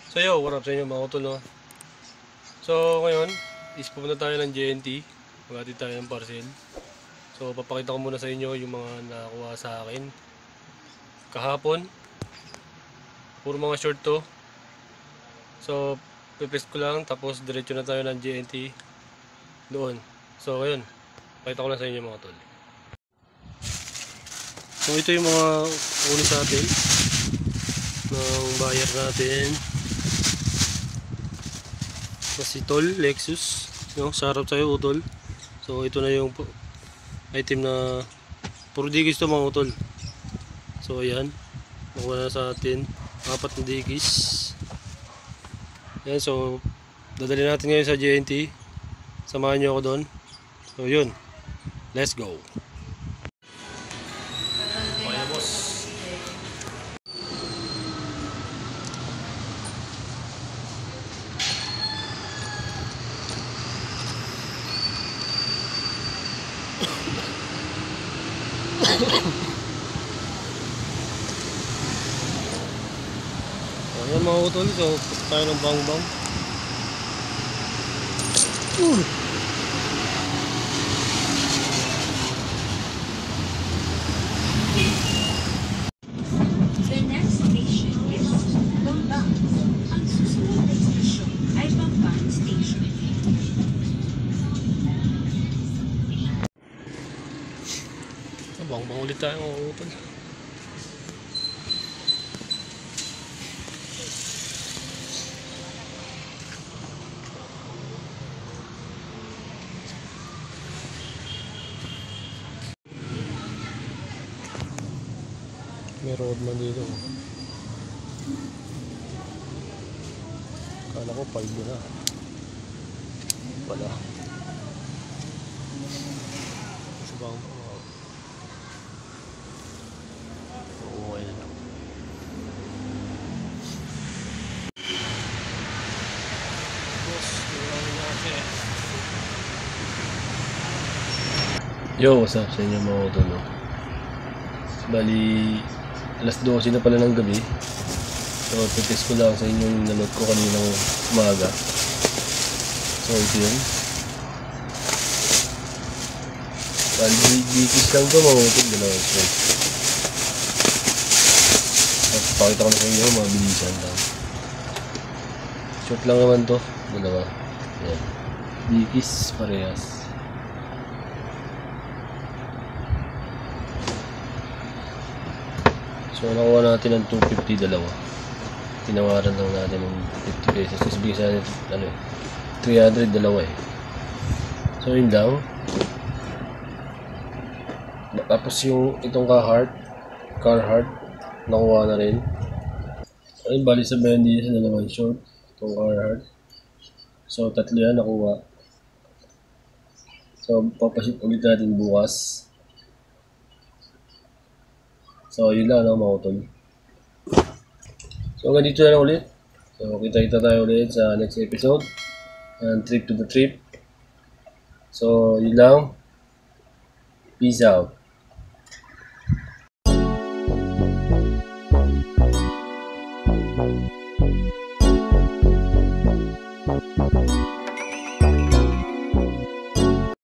So yo, what up sa inyo mga utol, no? So ngayon, pupunta tayo ng JNT. Maghatid tayo ng parcel. So papakita ko muna sa inyo yung mga nakakuha sa akin kahapon. Puro mga short to. So pipist ko lang, tapos diretso na tayo ng JNT doon. So ngayon, pakita ko lang sa inyo mga utol. So ito yung mga uli sa atin ng buyer natin. Si Tol Lexus, no? Sarap sa'yo utol. So ito na yung item na puro digis to mga utol. So ayan, nakuha na sa atin 4 na digis. Ayan, so dadali natin ngayon sa JNT. Samahan nyo ako doon. So yun, let's go. Okay na boss. Ayan mga utol, so tayo ng bang-bang. The next station is Bambang. Ang susunod na station ay Bambang Station. Bang-bang ulit tayo mga utol. May roadman dito. Kala ko 5 na. Wala. Sa bang-bang. Oo, ayan. Boss, wala na kasi. Yo, what's up sa inyo mga utol, no? Bali, alas 12 na pala ng gabi. So, pipis ko lang sa inyo yung nalot ko kaninang umaga. So, ito yun. Bali, bikis lang ito mga utol. Dalawang strike. Tapos, pakita ko na sa inyo, mga bilisan lang. Short lang naman to. Dalawa. Ayan. Bikis, parehas. So nakuha natin ng 250 dalawa. Tinawaran lang natin ng 50 pesos. Tapos bigyan natin 300 dalawa eh. So yun lang. Tapos yung itong Carhartt nakuha na rin. Ayun, bali sabihin din sa dalawang short itong Carhartt. So tatlo yan nakuha. So papaship ulit natin bukas. So yun lang mga utol. So hanggang dito na lang ulit. So kita tayo ulit sa next episode and trip to the trip. So yun lang. Peace out.